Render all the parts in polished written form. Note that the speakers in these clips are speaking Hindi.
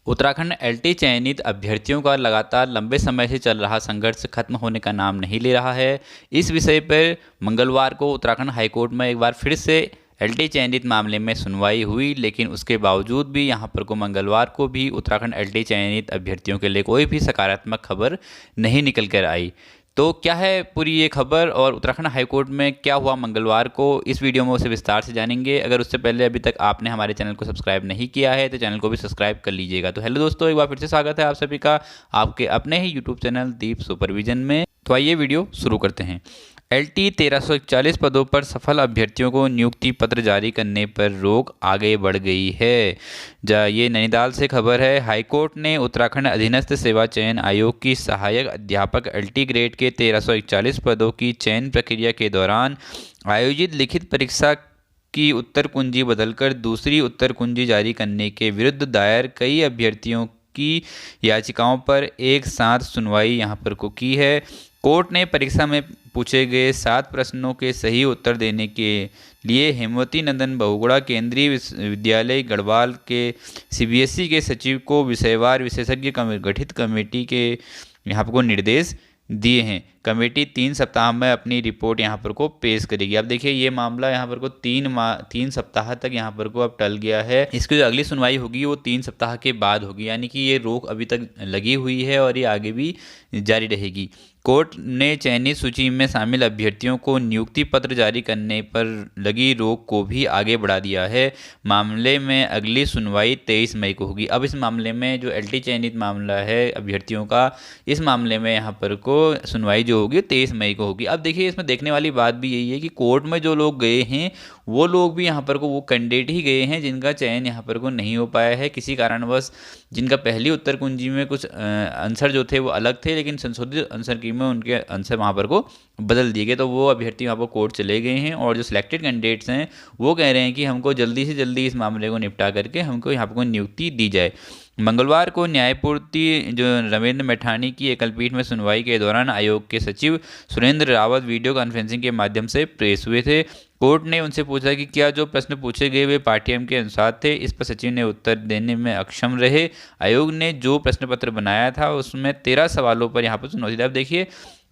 उत्तराखंड एलटी चयनित अभ्यर्थियों का लगातार लंबे समय से चल रहा संघर्ष खत्म होने का नाम नहीं ले रहा है। इस विषय पर मंगलवार को उत्तराखंड हाईकोर्ट में एक बार फिर से एलटी चयनित मामले में सुनवाई हुई, लेकिन उसके बावजूद भी यहां पर को मंगलवार को भी उत्तराखंड एलटी चयनित अभ्यर्थियों के लिए कोई भी सकारात्मक खबर नहीं निकल कर आई। तो क्या है पूरी ये खबर और उत्तराखंड हाईकोर्ट में क्या हुआ मंगलवार को, इस वीडियो में उसे विस्तार से जानेंगे। अगर उससे पहले अभी तक आपने हमारे चैनल को सब्सक्राइब नहीं किया है तो चैनल को भी सब्सक्राइब कर लीजिएगा। तो हेलो दोस्तों, एक बार फिर से स्वागत है आप सभी का आपके अपने ही यूट्यूब चैनल दीप सुपरविजन में। तो आइए वीडियो शुरू करते हैं। एलटी 1341 पदों पर सफल अभ्यर्थियों को नियुक्ति पत्र जारी करने पर रोक आगे बढ़ गई है। ये नैनीताल से खबर है। हाईकोर्ट ने उत्तराखंड अधीनस्थ सेवा चयन आयोग की सहायक अध्यापक एलटी ग्रेड के 1341 पदों की चयन प्रक्रिया के दौरान आयोजित लिखित परीक्षा की उत्तर कुंजी बदलकर दूसरी उत्तर कुंजी जारी करने के विरुद्ध दायर कई अभ्यर्थियों की याचिकाओं पर एक साथ सुनवाई यहां पर को की है। कोर्ट ने परीक्षा में पूछे गए 7 प्रश्नों के सही उत्तर देने के लिए हेमवती नंदन बहुगुणा केंद्रीय विद्यालय गढ़वाल के सीबीएसई के सचिव को विषयवार विशेषज्ञ गठित कमेटी के यहाँ पर निर्देश दिए हैं। कमेटी 3 सप्ताह में अपनी रिपोर्ट यहाँ पर को पेश करेगी। अब देखिए ये मामला यहाँ पर को 3 सप्ताह तक यहाँ पर को अब टल गया है। इसकी जो अगली सुनवाई होगी वो 3 सप्ताह के बाद होगी, यानी कि ये रोक अभी तक लगी हुई है और ये आगे भी जारी रहेगी। कोर्ट ने चयनित सूची में शामिल अभ्यर्थियों को नियुक्ति पत्र जारी करने पर लगी रोक को भी आगे बढ़ा दिया है। मामले में अगली सुनवाई 23 मई को होगी। अब इस मामले में जो एलटी चयनित मामला है अभ्यर्थियों का, इस मामले में यहाँ पर को सुनवाई जो होगी 23 मई को होगी। अब देखिए इसमें देखने वाली बात भी यही है कि कोर्ट में जो लोग गए हैं वो लोग भी यहाँ पर को वो कैंडिडेट ही गए हैं जिनका चयन यहाँ पर को नहीं हो पाया है किसी कारणवश, जिनका पहली उत्तर कुंजी में कुछ आंसर जो थे वो अलग थे, लेकिन संशोधित आंसर की में उनके आंसर वहाँ पर को बदल दिए गए। तो वो अभ्यर्थी वहाँ पर कोर्ट चले गए हैं और जो सिलेक्टेड कैंडिडेट्स हैं वो कह रहे हैं कि हमको जल्दी से जल्दी इस मामले को निपटा करके हमको यहाँ पर नियुक्ति दी जाए। मंगलवार को न्यायपूर्ति जो रविंद्र मैठानी की एकलपीठ में सुनवाई के दौरान आयोग के सचिव सुरेंद्र रावत वीडियो कॉन्फ्रेंसिंग के माध्यम से पेश हुए थे। कोर्ट ने उनसे पूछा कि क्या जो प्रश्न पूछे गए वे पाठ्यक्रम के अनुसार थे। इस पर सचिव ने उत्तर देने में अक्षम रहे। आयोग ने जो प्रश्न पत्र बनाया था उसमें 13 सवालों पर यहाँ पर चुनौती दी। अब देखिए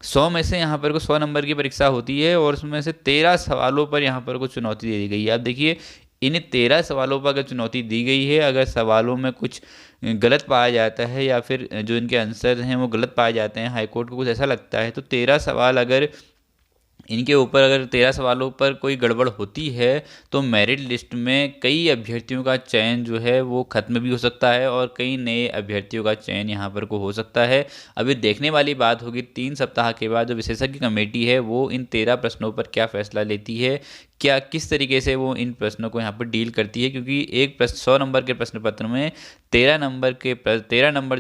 100 में से यहाँ पर को 100 नंबर की परीक्षा होती है और उसमें से 13 सवालों पर यहाँ पर को चुनौती दे दी गई है। अब देखिए इन 13 सवालों पर अगर चुनौती दी गई है, अगर सवालों में कुछ गलत पाया जाता है या फिर जो इनके आंसर हैं वो गलत पाए जाते हैं, हाईकोर्ट को कुछ ऐसा लगता है, तो 13 सवाल अगर इनके ऊपर अगर 13 सवालों पर कोई गड़बड़ होती है तो मेरिट लिस्ट में कई अभ्यर्थियों का चयन जो है वो खत्म भी हो सकता है और कई नए अभ्यर्थियों का चयन यहाँ पर को हो सकता है। अभी देखने वाली बात होगी 3 सप्ताह के बाद जो विशेषज्ञ कमेटी है वो इन 13 प्रश्नों पर क्या फैसला लेती है, क्या किस तरीके से वो इन प्रश्नों को यहाँ पर डील करती है। क्योंकि एक प्रश्न 100 नंबर के प्रश्न पत्र में 13 नंबर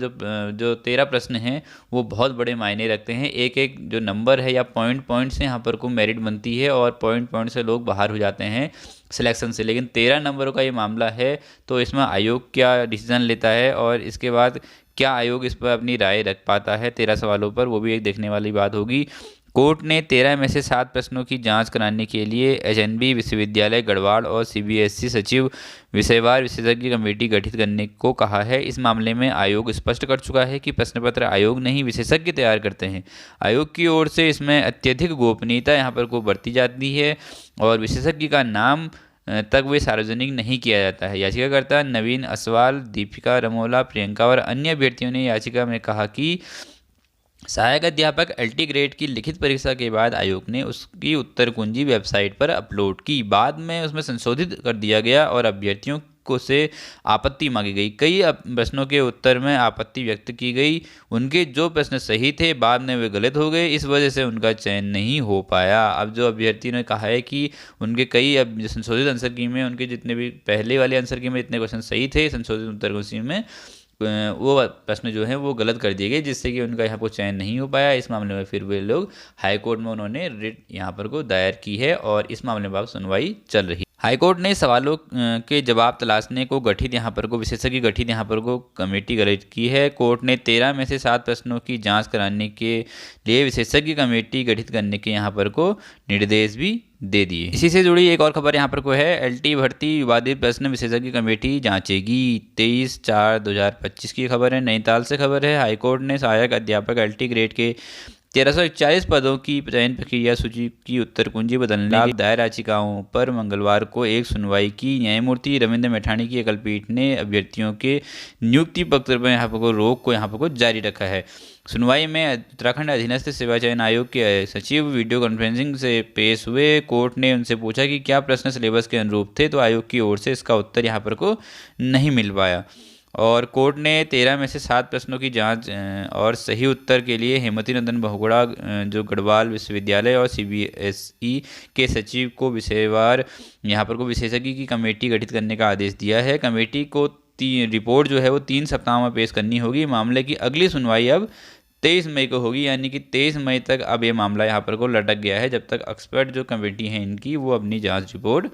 जो 13 प्रश्न हैं वो बहुत बड़े मायने रखते हैं। एक एक जो नंबर है या पॉइंट से यहाँ पर को मेरिट बनती है और पॉइंट से लोग बाहर हो जाते हैं सिलेक्शन से। लेकिन 13 नंबरों का ये मामला है तो इसमें आयोग क्या डिसीजन लेता है और इसके बाद क्या आयोग इस पर अपनी राय रख पाता है 13 सवालों पर, वो भी एक देखने वाली बात होगी। कोर्ट ने 13 में से 7 प्रश्नों की जांच कराने के लिए एचएनबी विश्वविद्यालय गढ़वाल और सीबीएसई सचिव विषयवार विशेषज्ञ कमेटी गठित करने को कहा है। इस मामले में आयोग स्पष्ट कर चुका है कि प्रश्न पत्र आयोग नहीं विशेषज्ञ तैयार करते हैं। आयोग की ओर से इसमें अत्यधिक गोपनीयता यहाँ पर को बरती जाती है और विशेषज्ञ का नाम तक वे सार्वजनिक नहीं किया जाता है। याचिकाकर्ता नवीन असवाल, दीपिका रमोला, प्रियंका और अन्य अभ्यर्थियों ने याचिका में कहा कि सहायक अध्यापक एलटी ग्रेड की लिखित परीक्षा के बाद आयोग ने उसकी उत्तर कुंजी वेबसाइट पर अपलोड की। बाद में उसमें संशोधित कर दिया गया और अभ्यर्थियों को से आपत्ति मांगी गई। कई प्रश्नों के उत्तर में आपत्ति व्यक्त की गई। उनके जो प्रश्न सही थे बाद में वे गलत हो गए, इस वजह से उनका चयन नहीं हो पाया। अब जो अभ्यर्थी ने कहा है कि उनके कई संशोधित आंसर की में उनके जितने भी पहले वाले आंसर की में इतने क्वेश्चन सही थे, संशोधित उत्तर कुंजी में वो प्रश्न जो है वो गलत कर दिए गए, जिससे कि उनका यहाँ पर चयन नहीं हो पाया। इस मामले में फिर वे लोग हाई कोर्ट में उन्होंने रिट यहाँ पर को दायर की है और इस मामले में अब सुनवाई चल रही है। हाईकोर्ट ने सवालों के जवाब तलाशने को गठित यहाँ पर को विशेषज्ञ गठित यहाँ पर को कमेटी गठित की है। कोर्ट ने 13 में से 7 प्रश्नों की जांच कराने के लिए विशेषज्ञ कमेटी गठित करने के यहाँ पर को निर्देश भी दे दिए। इसी से जुड़ी एक और खबर यहाँ पर को है, एलटी भर्ती विवादित प्रश्न विशेषज्ञ कमेटी जांचेगी। 23/4/2025 की खबर है, नैनीताल से खबर है। हाईकोर्ट ने सहायक अध्यापक एलटी ग्रेड के 1341 पदों की चयन प्रक्रिया सूची की उत्तर कुंजी बदलने की दायर याचिकाओं पर मंगलवार को एक सुनवाई की। न्यायमूर्ति रविंद्र मैठाणी की एकल पीठ ने अभ्यर्थियों के नियुक्ति पत्र पर यहाँ पर रोक को यहाँ पर जारी रखा है। सुनवाई में उत्तराखंड अधीनस्थ सेवा चयन आयोग के सचिव वीडियो कॉन्फ्रेंसिंग से पेश हुए। कोर्ट ने उनसे पूछा कि क्या प्रश्न सिलेबस के अनुरूप थे, तो आयोग की ओर से इसका उत्तर यहाँ पर को नहीं मिल पाया और कोर्ट ने 13 में से 7 प्रश्नों की जांच और सही उत्तर के लिए हेमवती नंदन बहुगुणा जो गढ़वाल विश्वविद्यालय और सीबीएसई के सचिव को विषयवार यहाँ पर को विशेषज्ञ की कमेटी गठित करने का आदेश दिया है। कमेटी को रिपोर्ट जो है वो 3 सप्ताह में पेश करनी होगी। मामले की अगली सुनवाई अब 23 मई को होगी, यानी कि 23 मई तक अब ये मामला यहाँ पर को लटक गया है, जब तक एक्सपर्ट जो कमेटी है इनकी वो अपनी जांच रिपोर्ट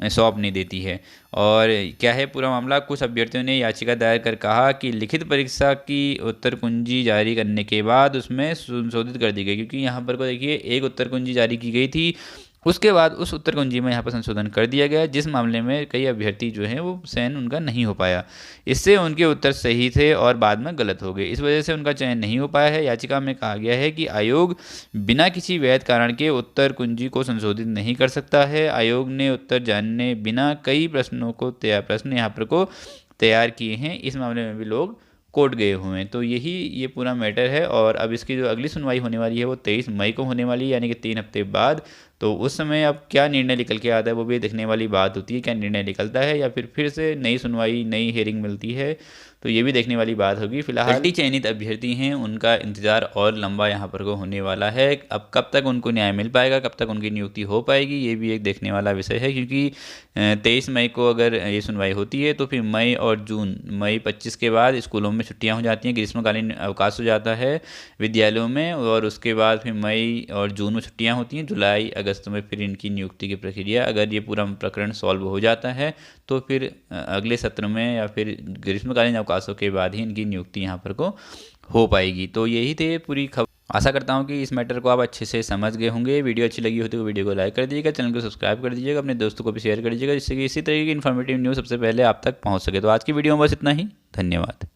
सौंप नहीं देती है। और क्या है पूरा मामला, कुछ अभ्यर्थियों ने याचिका दायर कर कहा कि लिखित परीक्षा की उत्तर कुंजी जारी करने के बाद उसमें संशोधित कर दी गई, क्योंकि यहाँ पर को देखिए एक उत्तर कुंजी जारी की गई थी, उसके बाद उस उत्तर कुंजी में यहाँ पर संशोधन कर दिया गया, जिस मामले में कई अभ्यर्थी जो हैं वो चयन उनका नहीं हो पाया। इससे उनके उत्तर सही थे और बाद में गलत हो गए, इस वजह से उनका चयन नहीं हो पाया है। याचिका में कहा गया है कि आयोग बिना किसी वैध कारण के उत्तर कुंजी को संशोधित नहीं कर सकता है। आयोग ने उत्तर जानने बिना कई प्रश्न यहाँ पर को तैयार किए हैं। इस मामले में भी लोग कोर्ट गए हुए हैं। तो ये पूरा मैटर है और अब इसकी जो अगली सुनवाई होने वाली है वो 23 मई को होने वाली है, यानी कि 3 हफ्ते बाद। तो उस समय अब क्या निर्णय निकल के आता है वो भी देखने वाली बात होती है, क्या निर्णय निकलता है या फिर से नई सुनवाई नई हेयरिंग मिलती है, तो ये भी देखने वाली बात होगी। फिलहाल एलटी चयनित अभ्यर्थी हैं उनका इंतजार और लंबा यहाँ पर को होने वाला है। अब कब तक उनको न्याय मिल पाएगा, कब तक उनकी नियुक्ति हो पाएगी, ये भी एक देखने वाला विषय है, क्योंकि 23 मई को अगर ये सुनवाई होती है तो फिर मई 25 के बाद स्कूलों में छुट्टियाँ हो जाती हैं, ग्रीष्मकालीन अवकाश हो जाता है विद्यालयों में, और उसके बाद फिर मई और जून में छुट्टियाँ होती हैं, जुलाई अगस्त में फिर इनकी नियुक्ति की प्रक्रिया, अगर ये पूरा प्रकरण सॉल्व हो जाता है तो फिर अगले सत्र में या फिर ग्रीष्मकालीन अवकाशों के बाद ही इनकी नियुक्ति यहाँ पर को हो पाएगी। तो यही थे पूरी खबर। आशा करता हूँ कि इस मैटर को आप अच्छे से समझ गए होंगे। वीडियो अच्छी लगी हो तो वीडियो को लाइक कर दीजिएगा, चैनल को सब्सक्राइब कर दीजिएगा, अपने दोस्तों को भी शेयर कर दीजिएगा, जिससे कि इसी तरह की इन्फॉर्मेटिव न्यूज़ सबसे पहले आप तक पहुँच सके। तो आज की वीडियो में बस इतना ही, धन्यवाद।